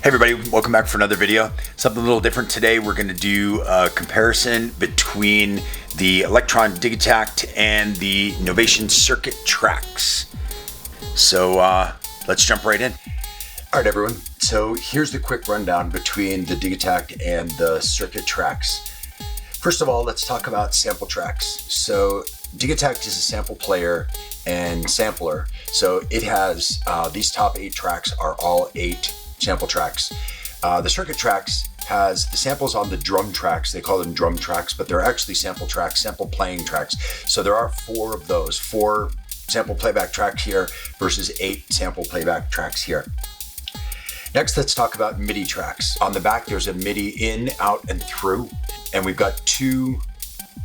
Hey everybody, welcome back for another video. Something a little different today. We're going to do a comparison between the Elektron Digitakt and the Novation Circuit Tracks. So let's jump right in. All right everyone, so here's the quick rundown between the Digitakt and the Circuit Tracks. First of all, let's talk about sample tracks. So Digitakt is a sample player and sampler. So it has, these top 8 tracks are all 8 sample tracks. The Circuit Tracks has the samples on the drum tracks. They call them drum tracks, but they're actually sample tracks, sample playing tracks. So there are 4 of those, 4 sample playback tracks here versus 8 sample playback tracks here. Next, let's talk about MIDI tracks. On the back, there's a MIDI in, out, and through. And we've got 2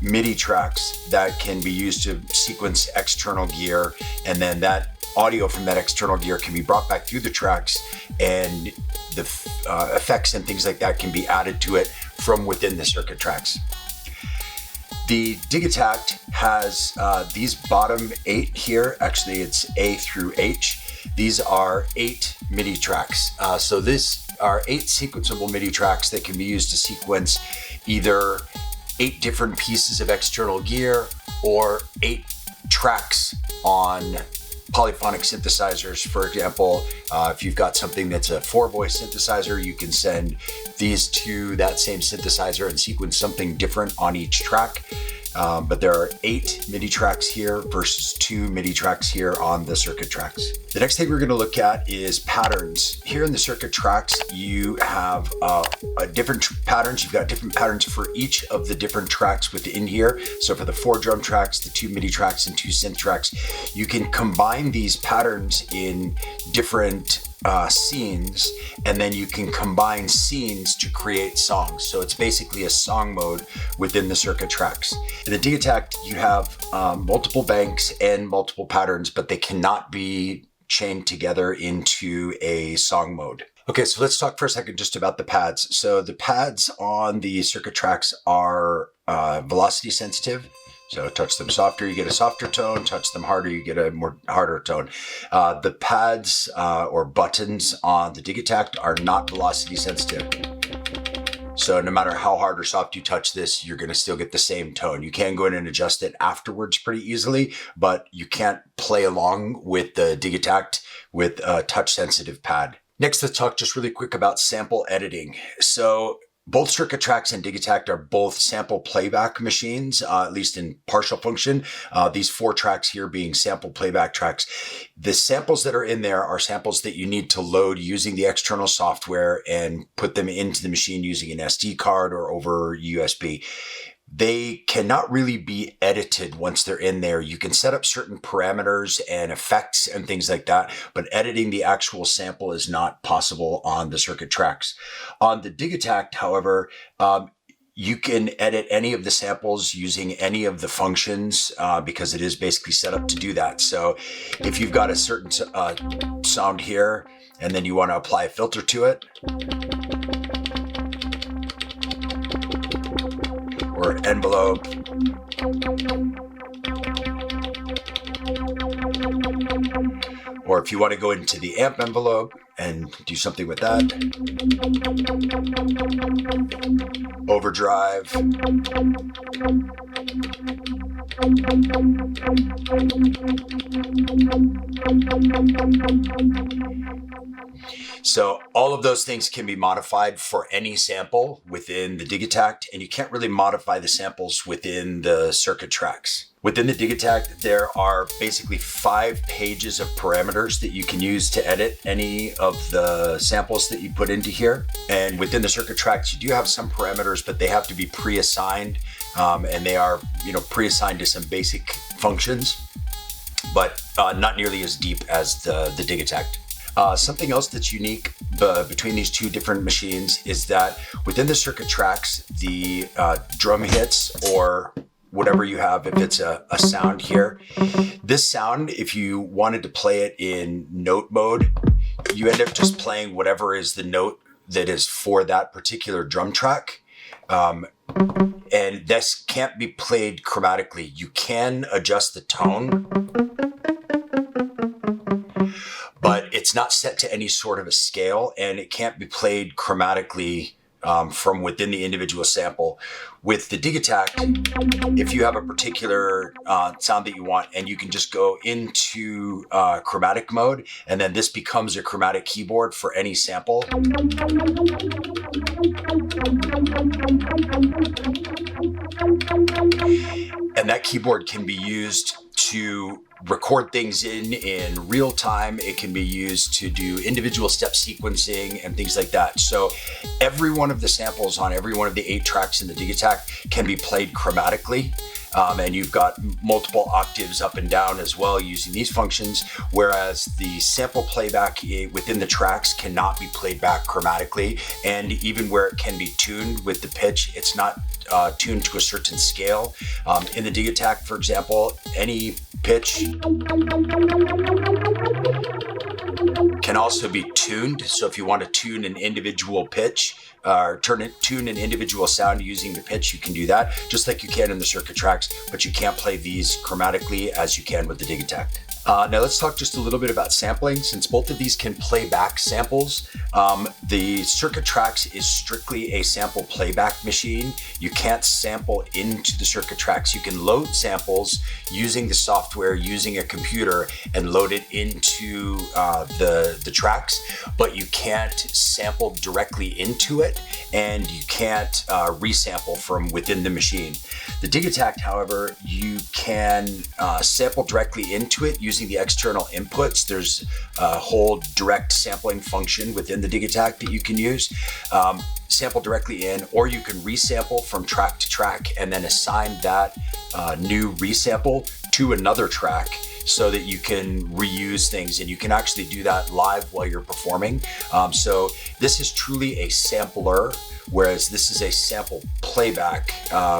MIDI tracks that can be used to sequence external gear, and then that audio from that external gear can be brought back through the tracks, and the effects and things like that can be added to it from within the Circuit Tracks. The Digitakt has these bottom 8 here. Actually, it's A through H. These are 8 MIDI tracks. So these are 8 sequenceable MIDI tracks that can be used to sequence either 8 different pieces of external gear or 8 tracks on polyphonic synthesizers. For example, if you've got something that's a 4-voice synthesizer, you can send these to that same synthesizer and sequence something different on each track. But there are 8 MIDI tracks here versus 2 MIDI tracks here on the Circuit Tracks. The next thing we're going to look at is patterns. Here in the Circuit Tracks, you have different patterns. You've got different patterns for each of the different tracks within here. So for the 4 drum tracks, the 2 MIDI tracks, and 2 synth tracks, you can combine these patterns in different scenes, and then you can combine scenes to create songs. So it's basically a song mode within the Circuit Tracks. In the Digitakt, you have multiple banks and multiple patterns, but they cannot be chained together into a song mode. Okay, so let's talk for a second just about the pads. So the pads on the Circuit Tracks are velocity sensitive. So touch them softer, you get a softer tone. Touch them harder, you get a more harder tone. The pads or buttons on the Digitakt are not velocity sensitive. So no matter how hard or soft you touch this, you're going to still get the same tone. You can go in and adjust it afterwards pretty easily, but you can't play along with the Digitakt with a touch sensitive pad. Next, let's talk just really quick about sample editing. So both Circuit Tracks and Digitakt are both sample playback machines, at least in partial function. These 4 tracks here being sample playback tracks. The samples that are in there are samples that you need to load using the external software and put them into the machine using an SD card or over USB. They cannot really be edited once they're in there. You can set up certain parameters and effects and things like that, but editing the actual sample is not possible on the Circuit Tracks. On the Digitakt, however, you can edit any of the samples using any of the functions because it is basically set up to do that. So if you've got a certain sound here and then you want to apply a filter to it, or envelope, or if you want to go into the amp envelope and do something with that, overdrive, so all of those things can be modified for any sample within the Digitakt, and you can't really modify the samples within the Circuit Tracks. Within the Digitakt, there are basically 5 pages of parameters that you can use to edit any of the samples that you put into here. And within the Circuit Tracks, you do have some parameters, but they have to be pre-assigned, and they are, pre-assigned to some basic functions, but not nearly as deep as the Digitakt. Something else that's unique between these 2 different machines is that within the Circuit Tracks, the drum hits or whatever you have, if it's a sound here, this sound, if you wanted to play it in note mode, you end up just playing whatever is the note that is for that particular drum track. And this can't be played chromatically. You can adjust the tone, but It's not set to any sort of a scale, and it can't be played chromatically from within the individual sample. With the Digitakt, if you have a particular sound that you want, and you can just go into chromatic mode, and then this becomes a chromatic keyboard for any sample. And that keyboard can be used to record things in real time. It can be used to do individual step sequencing and things like that. So every one of the samples on every one of the 8 tracks in the Digitakt can be played chromatically. And you've got multiple octaves up and down as well using these functions, whereas the sample playback within the tracks cannot be played back chromatically. And even where it can be tuned with the pitch, it's not tuned to a certain scale. In the Digitakt, for example, any pitch can also be tuned. So if you want to tune an individual pitch, or tune an individual sound using the pitch, you can do that, just like you can in the circuit tracks, but you can't play these chromatically as you can with the Digitakt. Now let's talk just a little bit about sampling. Since both of these can play back samples, the circuit tracks is strictly a sample playback machine. You can't sample into the circuit tracks. You can load samples using the software, using a computer, and load it into the tracks, but you can't sample directly into it, and you can't resample from within the machine. The Digitakt, however, you can sample directly into it using the external inputs. There's a whole direct sampling function within the Digitakt that you can use. Sample directly in, or you can resample from track to track and then assign that new resample to another track so that you can reuse things, and you can actually do that live while you're performing. So this is truly a sampler, whereas this is a sample playback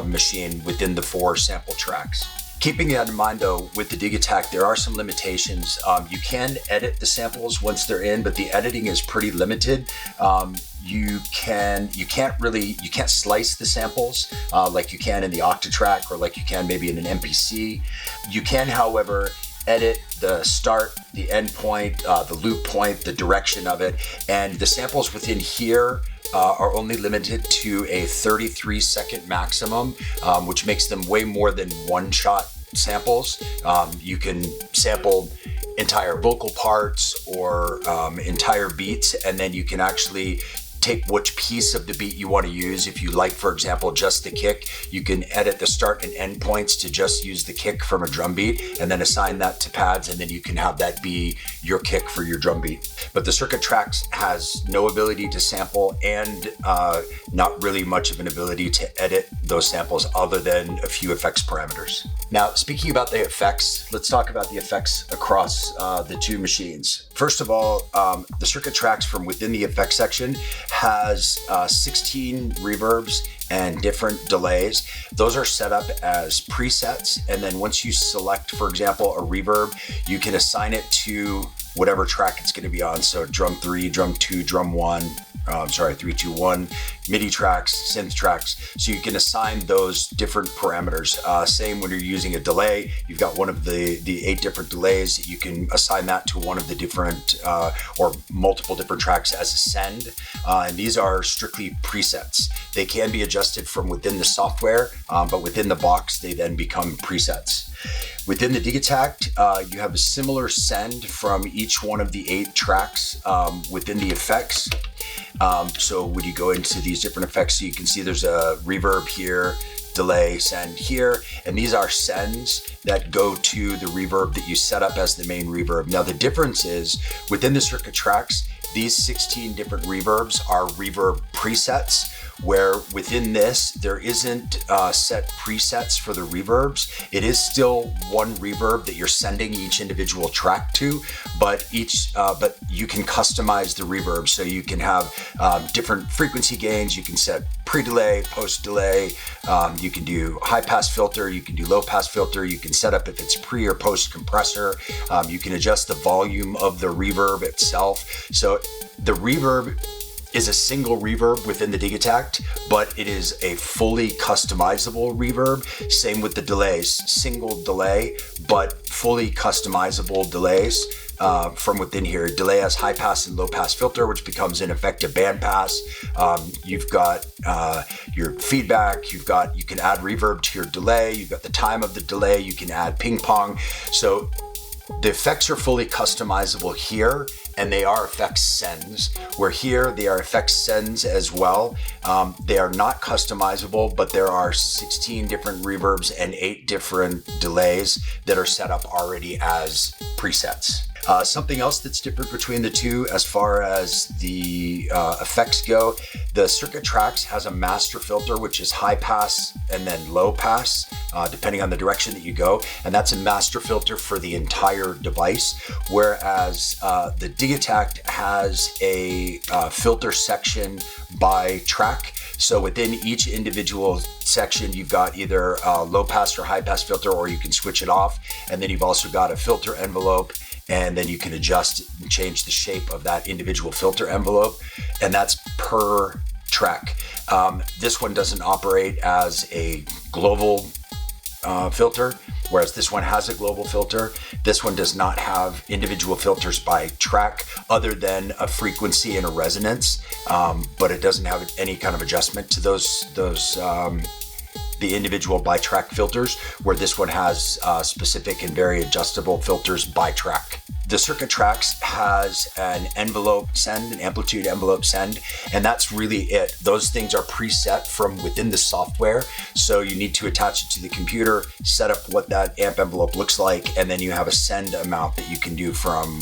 machine within the 4 sample tracks. Keeping that in mind though, with the Digitakt, there are some limitations. You can edit the samples once they're in, but the editing is pretty limited. You can't slice the samples like you can in the Octatrack, or like you can maybe in an MPC. You can, however, edit the start, the end point, the loop point, the direction of it, and the samples within here are only limited to a 33-second maximum, which makes them way more than one-shot samples. You can sample entire vocal parts or entire beats, and then you can actually take which piece of the beat you want to use. If you like, for example, just the kick, you can edit the start and end points to just use the kick from a drum beat, and then assign that to pads, and then you can have that be your kick for your drum beat. But the Circuit Tracks has no ability to sample, and not really much of an ability to edit those samples other than a few effects parameters. Now, speaking about the effects, let's talk about the effects across the 2 machines. First of all, the Circuit Tracks from within the effects section has 16 reverbs and different delays. Those are set up as presets, and then once you select, for example, a reverb, you can assign it to whatever track it's going to be on. So drum 3, drum 2, drum 1, 3, 2, 1, MIDI tracks, synth tracks. So you can assign those different parameters. Same when you're using a delay, you've got one of the 8 different delays. You can assign that to one of the different or multiple different tracks as a send. And these are strictly presets. They can be adjusted from within the software, but within the box, they then become presets. Within the Digitakt, you have a similar send from each one of the 8 tracks within the effects. So when you go into these different effects, so you can see there's a reverb here, delay, send here, and these are sends that go to the reverb that you set up as the main reverb. Now the difference is, within the Circuit Tracks, these 16 different reverbs are reverb presets, where within this, there isn't set presets for the reverbs. It is still one reverb that you're sending each individual track to, but you can customize the reverb. So you can have different frequency gains. You can set pre-delay, post-delay. You can do high-pass filter. You can do low-pass filter. You can set up if it's pre or post compressor. You can adjust the volume of the reverb itself. So the reverb is a single reverb within the Digitakt, but it is a fully customizable reverb. Same with the delays, single delay, but fully customizable delays from within here. Delay has high pass and low pass filter, which becomes an effective band pass. You've got your feedback, you can add reverb to your delay, you've got the time of the delay, you can add ping pong. So the effects are fully customizable here, and they are effects sends, where here they are effects sends as well. They are not customizable, but there are 16 different reverbs and 8 different delays that are set up already as presets. Something else that's different between the two as far as the effects go, the Circuit Tracks has a master filter, which is high pass and then low pass, depending on the direction that you go. And that's a master filter for the entire device. Whereas the Digitakt has a filter section by track. So within each individual section, you've got either a low pass or high pass filter, or you can switch it off. And then you've also got a filter envelope, and then you can adjust and change the shape of that individual filter envelope, and that's per track. This one doesn't operate as a global filter, whereas this one has a global filter. This one does not have individual filters by track other than a frequency and a resonance, but it doesn't have any kind of adjustment to those the individual by track filters, where this one has specific and very adjustable filters by track. The Circuit Tracks has an envelope send, an amplitude envelope send, and that's really it. Those things are preset from within the software, so you need to attach it to the computer, set up what that amp envelope looks like, and then you have a send amount that you can do from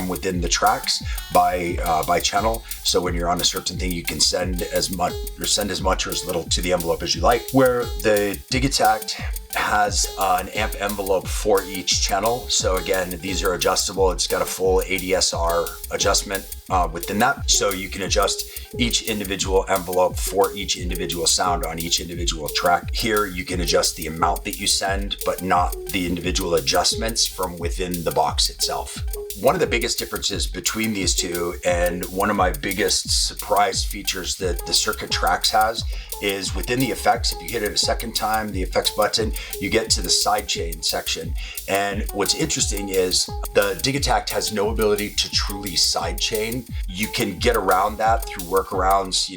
within the tracks by channel. So when you're on a certain thing, you can send as much or as little to the envelope as you like. Where the Digitakt has an amp envelope for each channel. So again, these are adjustable. It's got a full ADSR adjustment within that. So you can adjust each individual envelope for each individual sound on each individual track. Here, you can adjust the amount that you send, but not the individual adjustments from within the box itself. One of the biggest differences between these two, and one of my biggest surprise features that the Circuit Tracks has, is within the effects. If you hit it a second time, the effects button, you get to the sidechain section. And what's interesting is the Digitakt has no ability to truly sidechain. You can get around that through workarounds,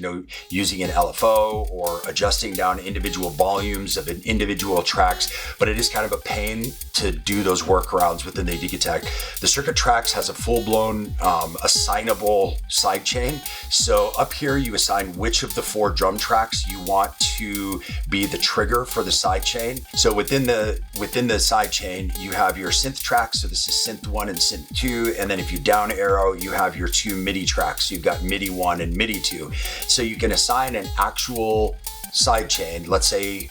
using an LFO or adjusting down individual volumes of individual tracks, but it is kind of a pain to do those workarounds within the Digitakt. The Circuit Tracks has a full-blown assignable sidechain. So up here, you assign which of the 4 drum tracks you want to be the trigger for the sidechain. So within the sidechain, you have your synth tracks. So this is synth 1 and synth 2. And then if you down arrow, you have your 2 MIDI tracks. So you've got MIDI 1 and MIDI 2. So you can assign an actual sidechain. Let's say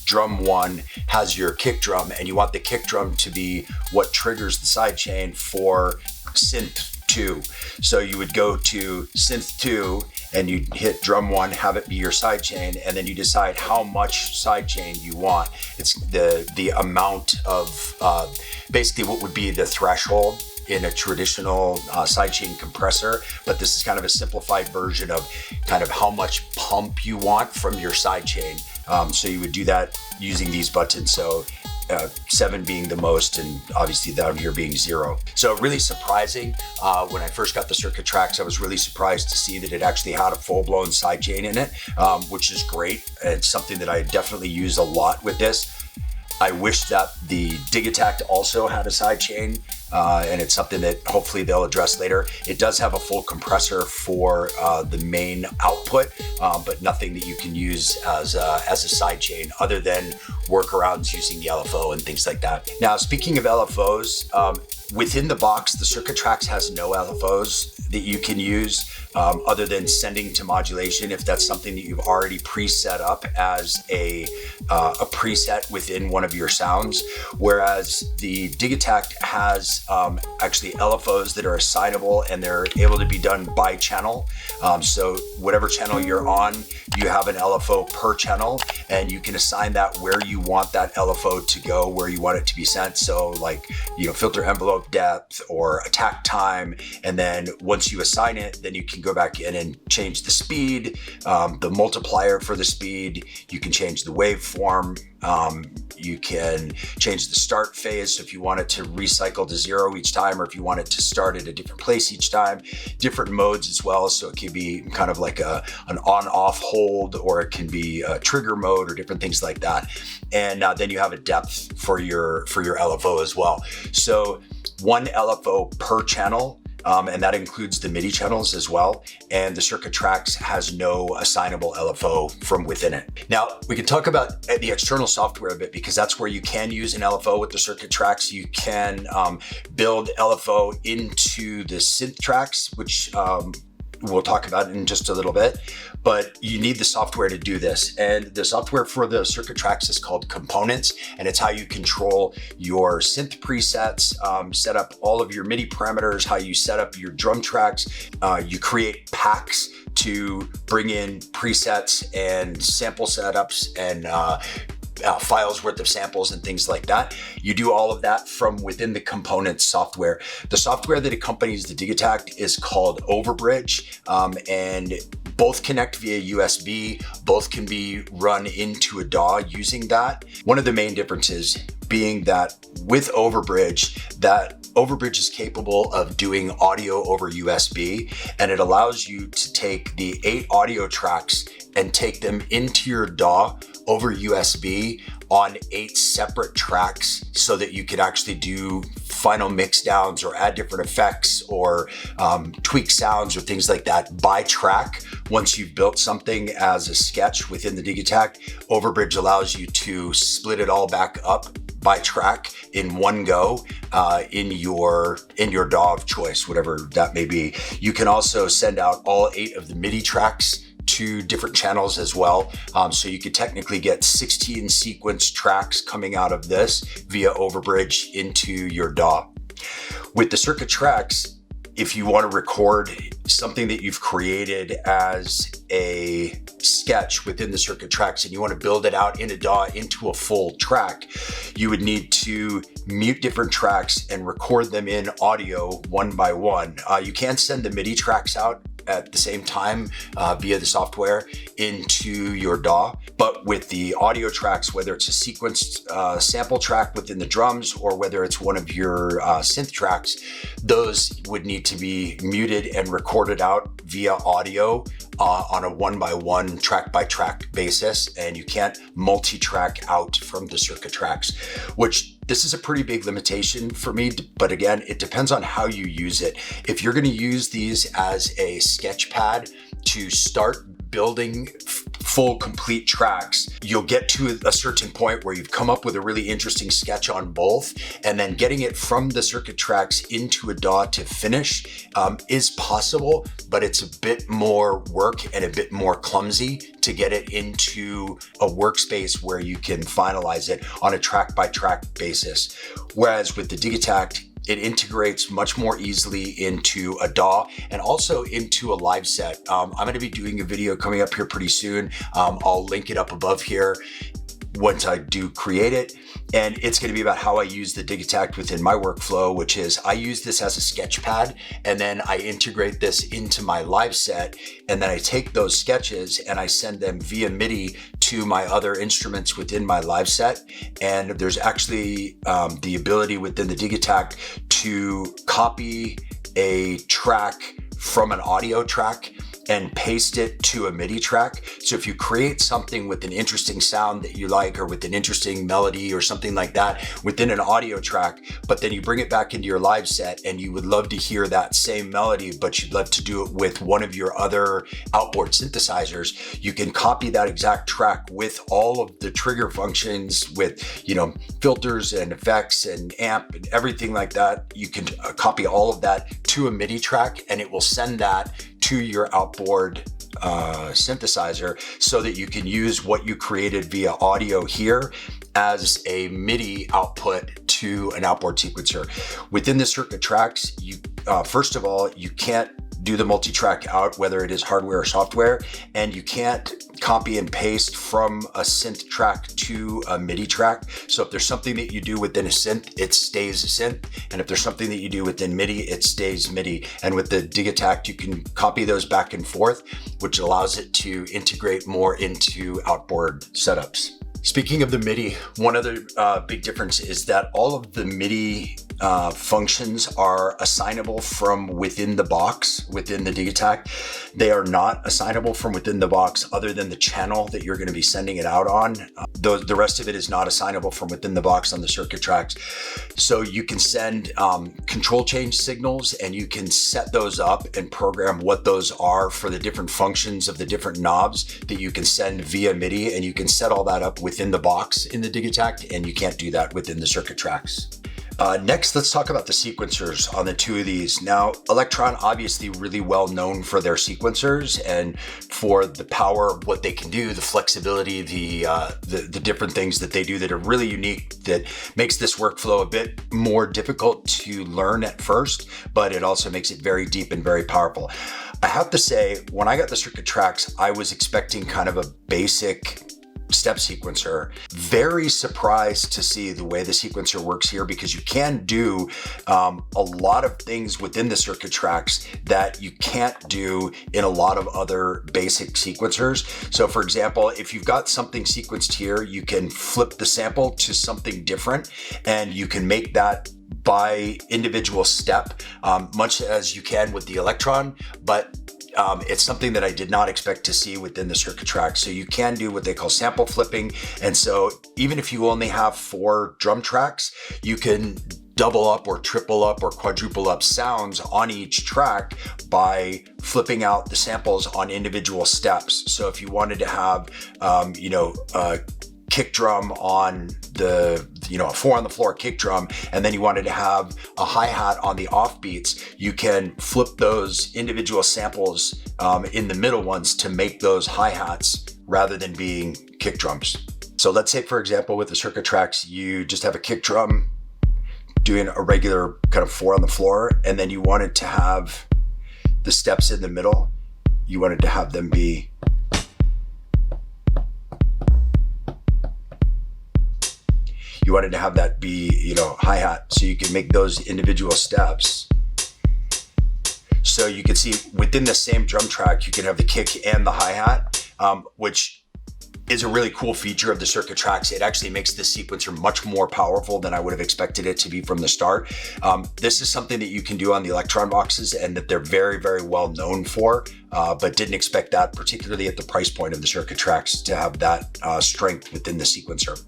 drum 1 has your kick drum, and you want the kick drum to be what triggers the sidechain for synth 2. So you would go to synth 2 and you hit drum 1, have it be your sidechain, and then you decide how much sidechain you want. It's the amount of basically what would be the threshold in a traditional sidechain compressor, but this is kind of a simplified version of kind of how much pump you want from your sidechain. So you would do that using these buttons. So 7 being the most, and obviously down here being 0. So really surprising. When I first got the Circuit Tracks, I was really surprised to see that it actually had a full-blown sidechain in it, which is great. It's something that I definitely use a lot with this. I wish that the Digitakt also had a sidechain, and it's something that hopefully they'll address later. It does have a full compressor for the main output, but nothing that you can use as a sidechain other than workarounds using the LFO and things like that. Now, speaking of LFOs, within the box, the Circuit Tracks has no LFOs that you can use other than sending to modulation if that's something that you've already preset up as a preset within one of your sounds. Whereas the Digitakt has actually LFOs that are assignable, and they're able to be done by channel. So whatever channel you're on, you have an LFO per channel, and you can assign that where you want that LFO to go, where you want it to be sent. So like, filter envelope of depth or attack time. And then once you assign it, then you can go back in and change the speed, the multiplier for the speed. You can change the waveform. You can change the start phase. So if you want it to recycle to 0 each time, or if you want it to start at a different place each time, different modes as well. So it can be kind of like an on-off hold, or it can be a trigger mode, or different things like that. And then you have a depth for your LFO as well. So one LFO per channel. And that includes the MIDI channels as well. And the Circuit Tracks has no assignable LFO from within it. Now, we can talk about the external software a bit, because that's where you can use an LFO with the Circuit Tracks. You can build LFO into the Synth tracks, which we'll talk about in just a little bit, but you need the software to do this. And the software for the Circuit Tracks is called Components, and it's how you control your synth presets, set up all of your MIDI parameters, how you set up your drum tracks. You create packs to bring in presets and sample setups and files worth of samples and things like that. You do all of that from within the Components software. The software that accompanies the Digitakt is called Overbridge, and both connect via USB. Both can be run into a DAW using that. One of the main differences being that with Overbridge, that Overbridge is capable of doing audio over USB, and it allows you to take the 8 audio tracks and take them into your DAW over USB on 8 separate tracks, so that you could actually do final mix downs or add different effects or tweak sounds or things like that by track. Once you've built something as a sketch within the Digitakt, Overbridge allows you to split it all back up by track in one go in your DAW of choice, whatever that may be. You can also send out all 8 of the MIDI tracks to different channels as well. So you could technically get 16 sequence tracks coming out of this via Overbridge into your DAW. With the Circuit Tracks, if you want to record something that you've created as a sketch within the Circuit Tracks and you want to build it out in a DAW into a full track, you would need to mute different tracks and record them in audio one by one. You can send the MIDI tracks out at the same time via the software into your DAW. But with the audio tracks, whether it's a sequenced sample track within the drums or whether it's one of your synth tracks, those would need to be muted and recorded out via audio on a one-by-one, track-by-track basis. And you can't multi-track out from the Circuit Tracks, which this is a pretty big limitation for me, but again, it depends on how you use it. If you're going to use these as a sketch pad to start building full complete tracks, you'll get to a certain point where you've come up with a really interesting sketch on both, and then getting it from the Circuit Tracks into a DAW to finish is possible, but it's a bit more work and a bit more clumsy to get it into a workspace where you can finalize it on a track by track basis. Whereas with the Digitakt, it integrates much more easily into a DAW and also into a live set. I'm going to be doing a video coming up here pretty soon. I'll link it up above here once I do create it. And it's going to be about how I use the Digitakt within my workflow, which is I use this as a sketch pad, and then I integrate this into my live set. And then I take those sketches and I send them via MIDI to my other instruments within my live set. And there's actually the ability within the Digitakt to copy a track from an audio track and paste it to a MIDI track. So if you create something with an interesting sound that you like, or with an interesting melody or something like that within an audio track, but then you bring it back into your live set and you would love to hear that same melody, but you'd love to do it with one of your other outboard synthesizers, you can copy that exact track with all of the trigger functions with, you know, filters and effects and amp and everything like that. You can copy all of that to a MIDI track, and it will send that to your outboard synthesizer, so that you can use what you created via audio here as a MIDI output to an outboard sequencer. Within the Circuit Tracks, you first of all, you can't do the multi-track out, whether it is hardware or software, and you can't copy and paste from a synth track to a MIDI track. So if there's something that you do within a synth, it stays a synth. And if there's something that you do within MIDI, it stays MIDI. And with the Digitakt, you can copy those back and forth, which allows it to integrate more into outboard setups. Speaking of the MIDI, one other big difference is that all of the MIDI functions are assignable from within the box, within the Digitakt. They are not assignable from within the box other than the channel that you're going to be sending it out on. The rest of it is not assignable from within the box on the circuit tracks. So you can send control change signals, and you can set those up and program what those are for the different functions of the different knobs that you can send via MIDI, and you can set all that up within the box in the Digitakt, and you can't do that within the circuit tracks. Next, let's talk about the sequencers on the two of these. Now, Elektron obviously really well known for their sequencers and for the power of what they can do, the flexibility, the different things that they do that are really unique, that makes this workflow a bit more difficult to learn at first, but it also makes it very deep and very powerful. I have to say, when I got the circuit tracks, I was expecting kind of a basic step sequencer. Very surprised to see the way the sequencer works here, because you can do a lot of things within the circuit tracks that you can't do in a lot of other basic sequencers. So for example, if you've got something sequenced here, you can flip the sample to something different, and you can make that by individual step, much as you can with the Elektron, but it's something that I did not expect to see within the circuit track. So you can do what they call sample flipping. And so even if you only have 4 drum tracks, you can double up or triple up or quadruple up sounds on each track by flipping out the samples on individual steps. So if you wanted to have, a kick drum on the, a 4 on the floor kick drum, and then you wanted to have a hi-hat on the offbeats, you can flip those individual samples in the middle ones to make those hi-hats rather than being kick drums. So let's say, for example, with the circuit tracks, you just have a kick drum doing a regular kind of 4 on the floor, and then you wanted to have the steps in the middle, you wanted to have them be that be, hi-hat, so you can make those individual steps. So you can see within the same drum track, you can have the kick and the hi-hat, which is a really cool feature of the circuit tracks. It actually makes this sequencer much more powerful than I would have expected it to be from the start. This is something that you can do on the Elektron boxes, and that they're very, very well known for, but didn't expect that, particularly at the price point of the circuit tracks, to have that strength within the sequencer.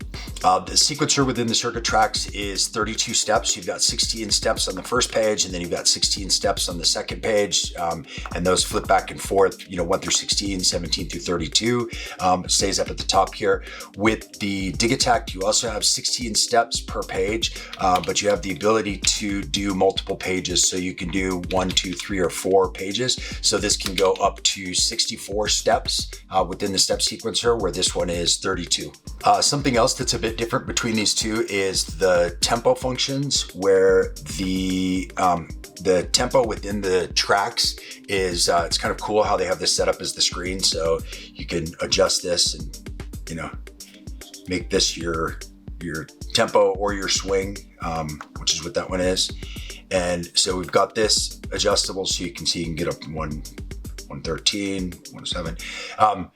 The sequencer within the circuit tracks is 32 steps. You've got 16 steps on the first page, and then you've got 16 steps on the second page, and those flip back and forth, 1 through 16, 17 through 32, stays up at the top here. With the Digitakt, you also have 16 steps per page, but you have the ability to do multiple pages. So you can do 1, 2, 3, or 4 pages. So this can go up to 64 steps within the step sequencer, where this one is 32. Something else that's a bit different between these two is the tempo functions, where the tempo within the tracks is, it's kind of cool how they have this set up as the screen. So you can adjust this and, make this your tempo or your swing, which is what that one is. And so we've got this adjustable, so you can see you can get up to 113, 107.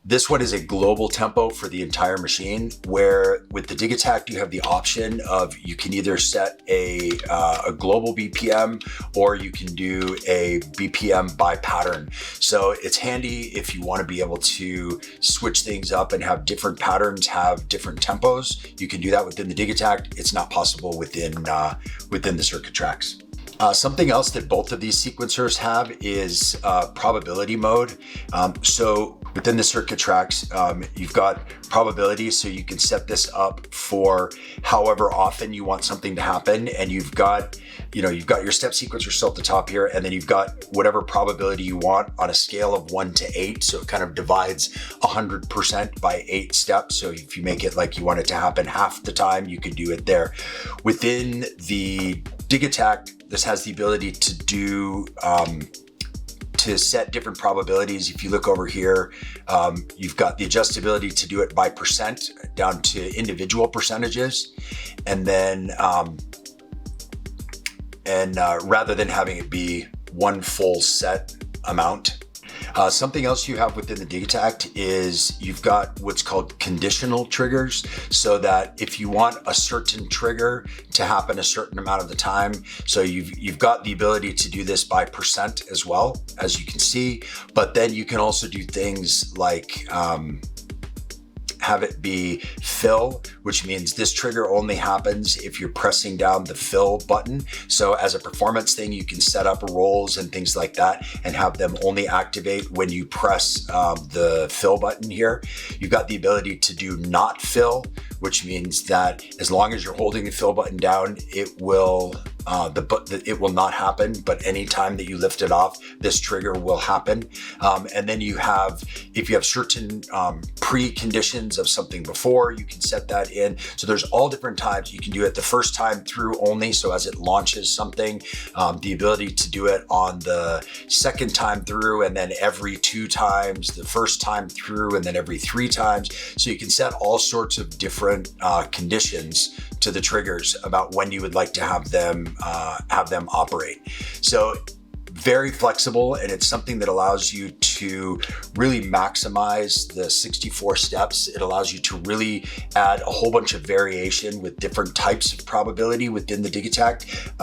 This one is a global tempo for the entire machine, where with the Digitakt, you have the option of, you can either set a global BPM, or you can do a BPM by pattern. So it's handy if you want to be able to switch things up and have different patterns, have different tempos. You can do that within the Digitakt. It's not possible within the circuit tracks. Something else that both of these sequencers have is probability mode. So within the circuit tracks, you've got probability, so you can set this up for however often you want something to happen. And you've got your step sequencer still at the top here, and then you've got whatever probability you want on a scale of 1 to 8. So it kind of divides 100% by 8 steps. So if you make it like you want it to happen half the time, you can do it there. Within the Digitakt, this has the ability to do to set different probabilities. If you look over here, you've got the adjustability to do it by percent down to individual percentages. And then, rather than having it be one full set amount. Something else you have within the Digitakt is you've got what's called conditional triggers, so that if you want a certain trigger to happen a certain amount of the time, so you've got the ability to do this by percent as well, as you can see, but then you can also do things like have it be fill, which means this trigger only happens if you're pressing down the fill button. So as a performance thing, you can set up rolls and things like that and have them only activate when you press the fill button here. You've got the ability to do not fill, which means that as long as you're holding the fill button down, it will it will not happen, but anytime that you lift it off, this trigger will happen. And then you have, if you have certain preconditions of something before, you can set that in. So there's all different times. You can do it the first time through only, so as it launches something, the ability to do it on the second time through, and then every 2 times, the first time through, and then every 3 times. So you can set all sorts of different conditions to the triggers about when you would like to have them operate. So very flexible, and it's something that allows you to really maximize the 64 steps. It allows you to really add a whole bunch of variation with different types of probability within the Digitakt.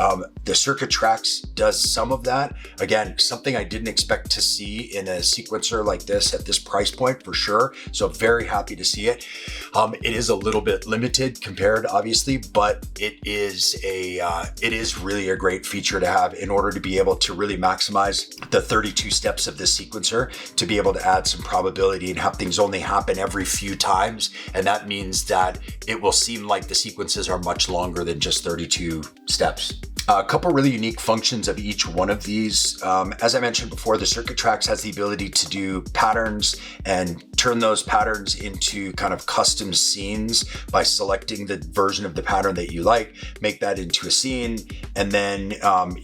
The Circuit Tracks does some of that. Again, something I didn't expect to see in a sequencer like this at this price point for sure. So very happy to see it. It is a little bit limited compared, obviously, but it is really a great feature to have in order to be able to really maximize the 32 steps of this sequencer, to be able to add some probability and have things only happen every few times. And that means that it will seem like the sequences are much longer than just 32 steps. A couple really unique functions of each one of these. As I mentioned before, the Circuit Tracks has the ability to do patterns and turn those patterns into kind of custom scenes by selecting the version of the pattern that you like, make that into a scene, and then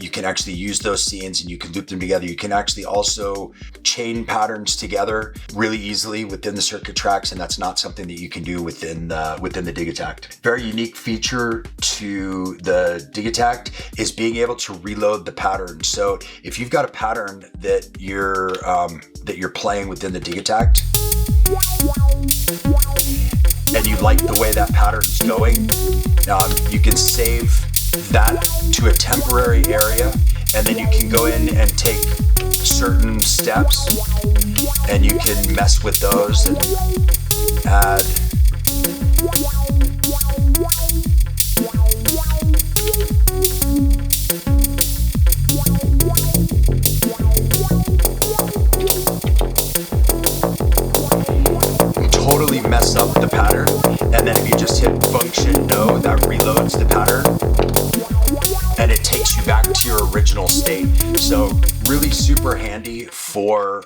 you can actually use those scenes and you can loop them together. You can actually also chain patterns together really easily within the Circuit Tracks, and that's not something that you can do within the Digitakt. Very unique feature to the Digitakt is being able to reload the pattern. So if you've got a pattern that you're playing within the Digitakt, and you like the way that pattern's going, you can save that to a temporary area, and then you can go in and take certain steps and you can mess with those and add totally mess up the pattern, and then if you just hit function no, that reloads the pattern and it takes you back to your original state. So really super handy for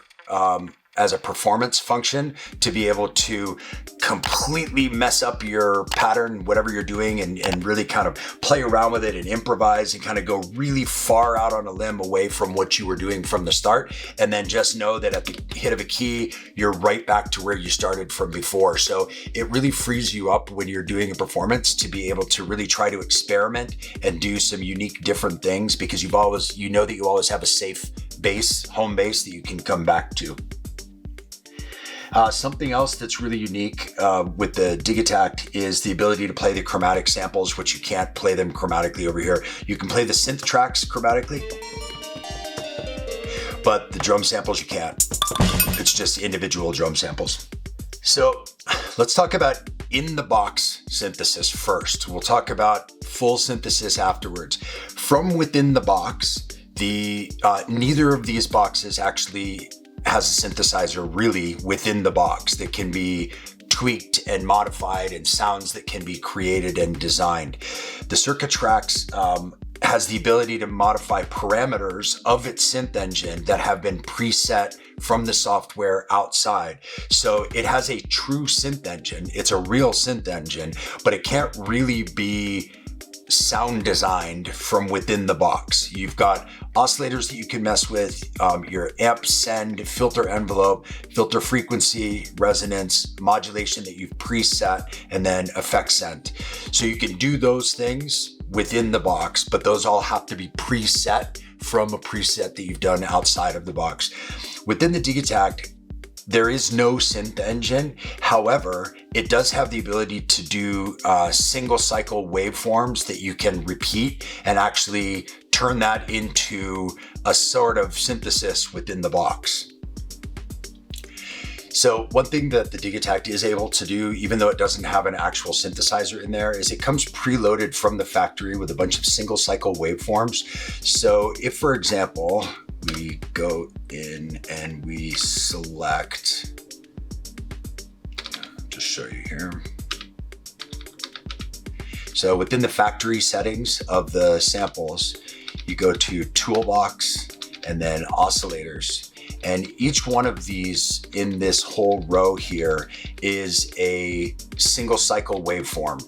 as a performance function to be able to completely mess up your pattern, whatever you're doing, and really kind of play around with it and improvise and kind of go really far out on a limb away from what you were doing from the start. And then just know that at the hit of a key, you're right back to where you started from before. So it really frees you up when you're doing a performance to be able to really try to experiment and do some unique different things, because you know that you always have a safe base, home base that you can come back to. Something else that's really unique with the Digitakt is the ability to play the chromatic samples, which you can't play them chromatically over here. You can play the synth tracks chromatically, but the drum samples you can't. It's just individual drum samples. So let's talk about in-the-box synthesis first. We'll talk about full synthesis afterwards. From within the box, neither of these boxes actually has a synthesizer really within the box that can be tweaked and modified, and sounds that can be created and designed. The Circuit Tracks has the ability to modify parameters of its synth engine that have been preset from the software outside. So it has a true synth engine. It's a real synth engine, but it can't really be sound designed from within the box. You've got oscillators that you can mess with, your amp send, filter envelope, filter frequency, resonance, modulation that you've preset, and then effect send. So you can do those things within the box, but those all have to be preset from a preset that you've done outside of the box. Within the Digitakt, there is no synth engine. However, it does have the ability to do single cycle waveforms that you can repeat and actually turn that into a sort of synthesis within the box. So one thing that the Digitakt is able to do, even though it doesn't have an actual synthesizer in there, is it comes preloaded from the factory with a bunch of single cycle waveforms. So if, for example, we go in and we select, just show you here. So within the factory settings of the samples, you go to Toolbox and then Oscillators. And each one of these in this whole row here is a single cycle waveform.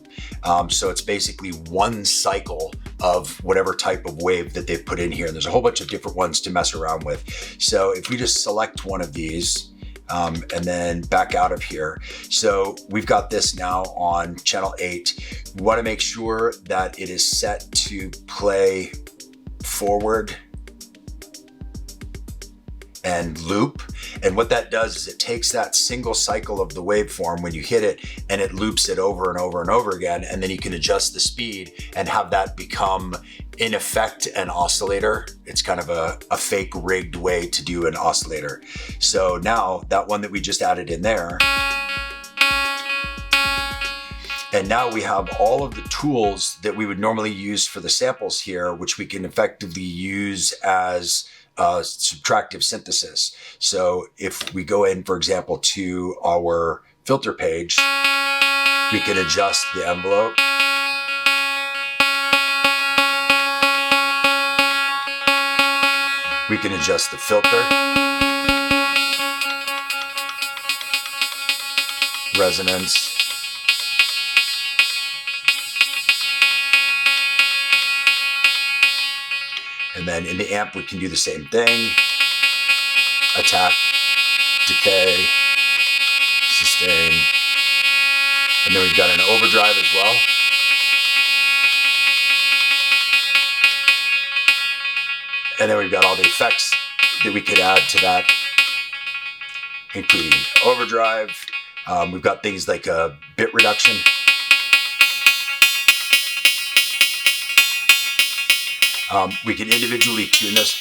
So it's basically one cycle of whatever type of wave that they've put in here. And there's a whole bunch of different ones to mess around with. So if we just select one of these and then back out of here. So we've got this now on channel 8. We want to make sure that it is set to play forward and loop. And what that does is it takes that single cycle of the waveform when you hit it and it loops it over and over and over again. And then you can adjust the speed and have that become in effect an oscillator. It's kind of a fake rigged way to do an oscillator. So now that one that we just added in there, and now we have all of the tools that we would normally use for the samples here, which we can effectively use as subtractive synthesis. So if we go in, for example, to our filter page, we can adjust the envelope. We can adjust the filter, resonance, and then in the amp, we can do the same thing. Attack, decay, sustain. And then we've got an overdrive as well. And then we've got all the effects that we could add to that, including overdrive. We've got things like a bit reduction. We can individually tune this.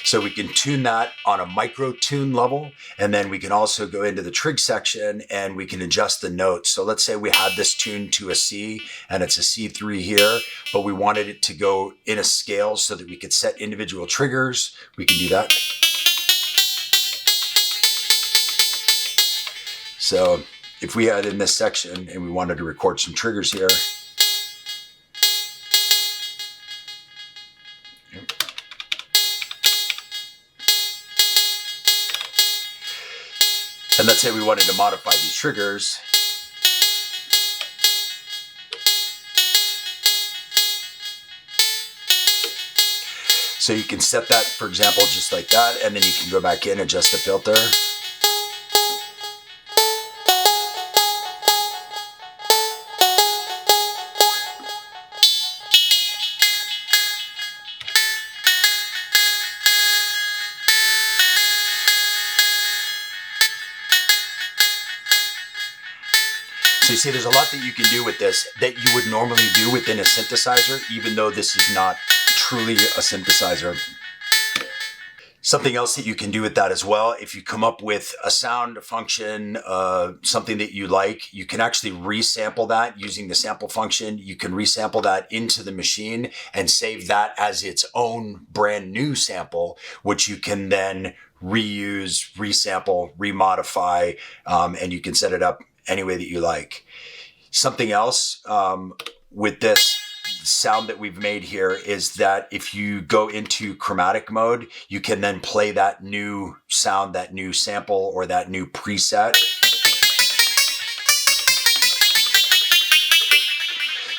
So we can tune that on a micro tune level, and then we can also go into the trig section and we can adjust the notes. So let's say we had this tuned to a C and it's a C3 here, but we wanted it to go in a scale so that we could set individual triggers. We can do that. So if we had in this section and we wanted to record some triggers here, and let's say we wanted to modify these triggers, so you can set that, for example, just like that, and then you can go back in, adjust the filter. So you see, there's a lot that you can do with this that you would normally do within a synthesizer, even though this is not truly a synthesizer. Something else that you can do with that as well, if you come up with a sound, a function, something that you like, you can actually resample that using the sample function. You can resample that into the machine and save that as its own brand new sample, which you can then reuse, resample, remodify, and you can set it up any way that you like. Something else with this sound that we've made here is that if you go into chromatic mode, you can then play that new sound, that new sample, or that new preset.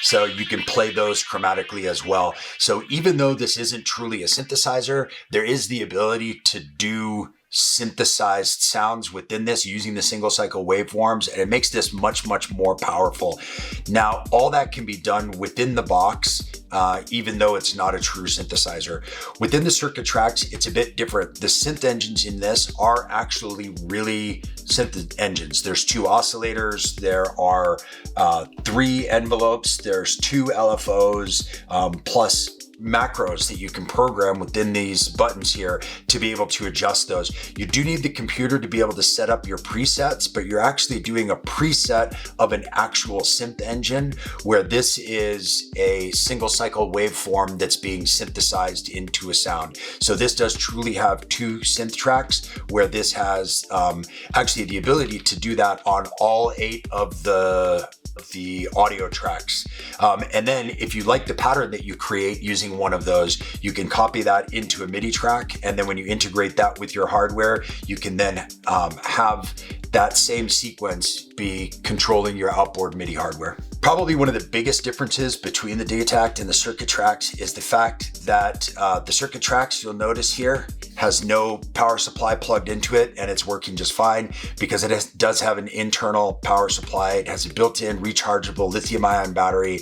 So you can play those chromatically as well. So even though this isn't truly a synthesizer, there is the ability to do synthesized sounds within this using the single cycle waveforms, and it makes this much, much more powerful. Now, all that can be done within the box, even though it's not a true synthesizer. Within the Circuit Tracks, it's a bit different. The synth engines in this are actually really synth engines. There's 2 oscillators, there are 3 envelopes, there's 2 LFOs, plus macros that you can program within these buttons here to be able to adjust those. You do need the computer to be able to set up your presets, but you're actually doing a preset of an actual synth engine, where this is a single cycle waveform that's being synthesized into a sound. So this does truly have 2 synth tracks, where this has actually the ability to do that on all 8 of the audio tracks. And then if you like the pattern that you create using one of those, you can copy that into a MIDI track. And then when you integrate that with your hardware, you can then have that same sequence be controlling your outboard MIDI hardware. Probably one of the biggest differences between the Digitakt and the Circuit Tracks is the fact that the Circuit Tracks, you'll notice here, has no power supply plugged into it, and it's working just fine because it does have an internal power supply. It has a built-in rechargeable lithium-ion battery.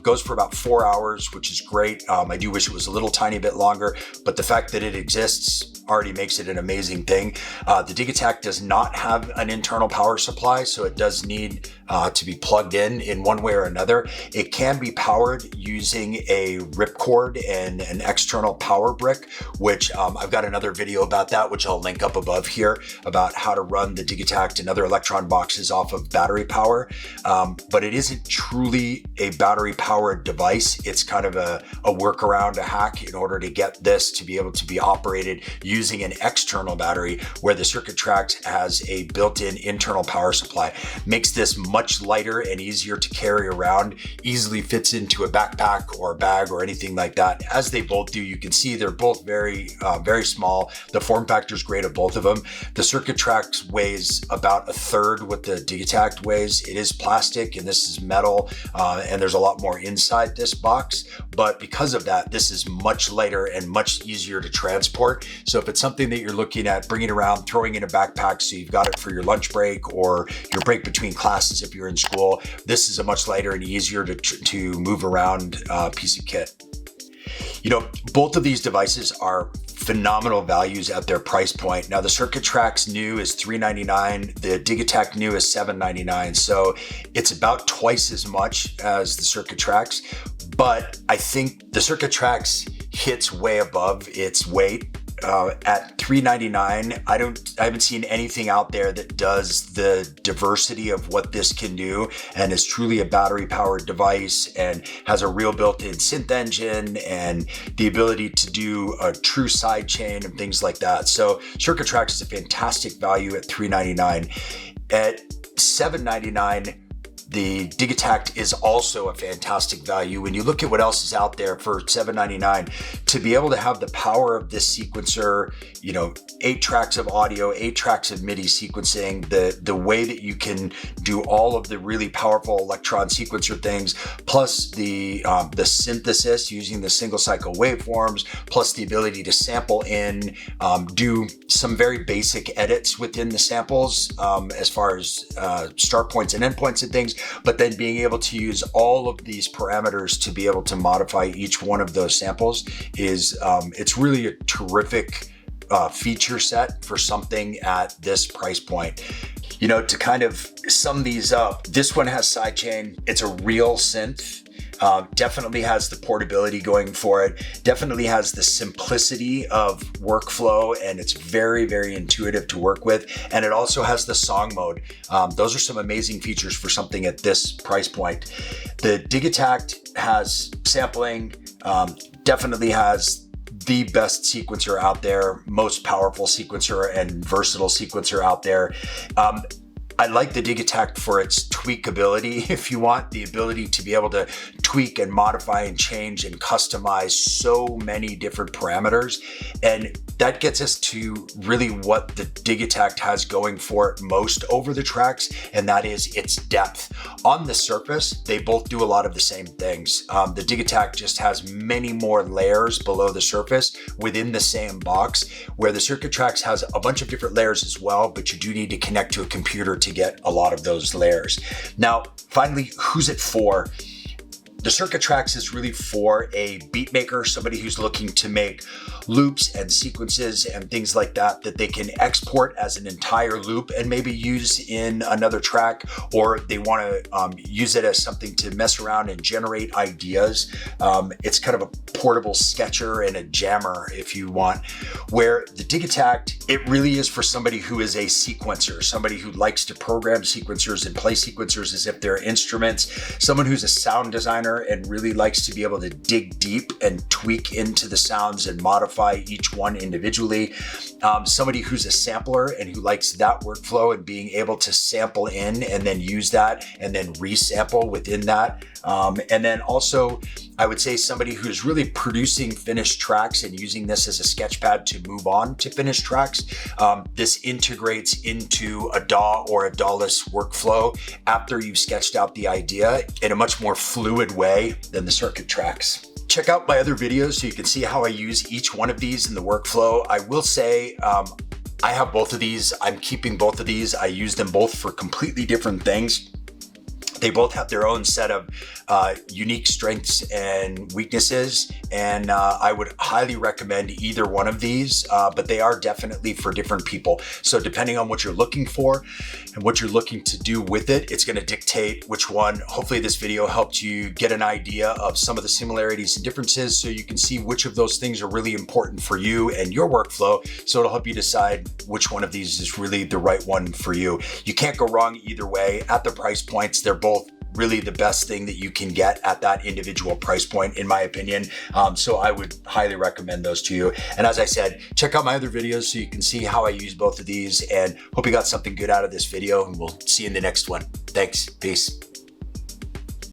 Goes for about 4 hours, which is great. I do wish it was a little tiny bit longer, but the fact that it exists already makes it an amazing thing. The Digitakt does not have an internal power supply, so it does need to be plugged in one way or another. It can be powered using a ripcord and an external power brick, which I've got another video about that, which I'll link up above here, about how to run the Digitakt and other Elektron boxes off of battery power. But it isn't truly a battery powered device. It's kind of a workaround, a hack in order to get this to be able to be operated using an external battery, where the Circuit Tracks has a built-in internal power supply. Makes this much lighter and easier to carry around, easily fits into a backpack or a bag or anything like that, as they both do. You can see they're both very small. The form factor is great of both of them. The Circuit Tracks weighs about 1/3 what the Digitakt weighs. It is plastic and this is metal, and there's a lot more inside this box, but because of that, this is much lighter and much easier to transport. So if it's something that you're looking at bringing around, throwing in a backpack so you've got it for your lunch break or your break between classes if you're in school, this is a much lighter and easier to move around piece of kit. You know, both of these devices are phenomenal values at their price point. Now, the Circuit Tracks new is $399, the Digitakt new is $799, so it's about twice as much as the Circuit Tracks, but I think the Circuit Tracks hits way above its weight. At $399, I haven't seen anything out there that does the diversity of what this can do, and is truly a battery powered device and has a real built-in synth engine and the ability to do a true sidechain and things like that. So Circuit Tracks is a fantastic value at $399. At $799, the Digitakt is also a fantastic value. When you look at what else is out there for $799, to be able to have the power of this sequencer, you know, 8 tracks of audio, 8 tracks of MIDI sequencing, the way that you can do all of the really powerful Elektron sequencer things, plus the synthesis using the single cycle waveforms, plus the ability to sample in, do some very basic edits within the samples as far as start points and end points and things, but then being able to use all of these parameters to be able to modify each one of those samples is, it's really a terrific feature set for something at this price point. You know, to kind of sum these up, this one has sidechain. It's a real synth. Definitely has the portability going for it. Definitely has the simplicity of workflow, and it's very, very intuitive to work with. And it also has the song mode. Those are some amazing features for something at this price point. The Digitakt has sampling, definitely has the best sequencer out there, most powerful sequencer and versatile sequencer out there. I like the Digitakt for its tweakability, if you want, the ability to be able to tweak and modify and change and customize so many different parameters. And that gets us to really what the Digitakt has going for it most over the tracks, and that is its depth. On the surface, they both do a lot of the same things. The Digitakt just has many more layers below the surface within the same box, where the Circuit Tracks has a bunch of different layers as well, but you do need to connect to a computer to get a lot of those layers. Now, finally, who's it for? The Circuit Tracks is really for a beat maker, somebody who's looking to make loops and sequences and things like that they can export as an entire loop and maybe use in another track, or they want to use it as something to mess around and generate ideas. It's kind of a portable sketcher and a jammer, if you want, where the Digitakt, it really is for somebody who is a sequencer, somebody who likes to program sequencers and play sequencers as if they're instruments, someone who's a sound designer and really likes to be able to dig deep and tweak into the sounds and modify each one individually. Somebody who's a sampler and who likes that workflow and being able to sample in and then use that and then resample within that. And then also, I would say somebody who's really producing finished tracks and using this as a sketchpad to move on to finished tracks. This integrates into a DAW or a DAW-less workflow after you've sketched out the idea in a much more fluid way than the Circuit Tracks. Check out my other videos so you can see how I use each one of these in the workflow. I will say, I have both of these. I'm keeping both of these. I use them both for completely different things. They both have their own set of unique strengths and weaknesses, and I would highly recommend either one of these, but they are definitely for different people. So depending on what you're looking for and what you're looking to do with it, it's going to dictate which one. Hopefully this video helped you get an idea of some of the similarities and differences so you can see which of those things are really important for you and your workflow, so it'll help you decide which one of these is really the right one for you. You can't go wrong either way. At the price points, they're both really the best thing that you can get at that individual price point, in my opinion. So I would highly recommend those to you. And as I said, check out my other videos so you can see how I use both of these, and hope you got something good out of this video, and we'll see you in the next one. Thanks. Peace.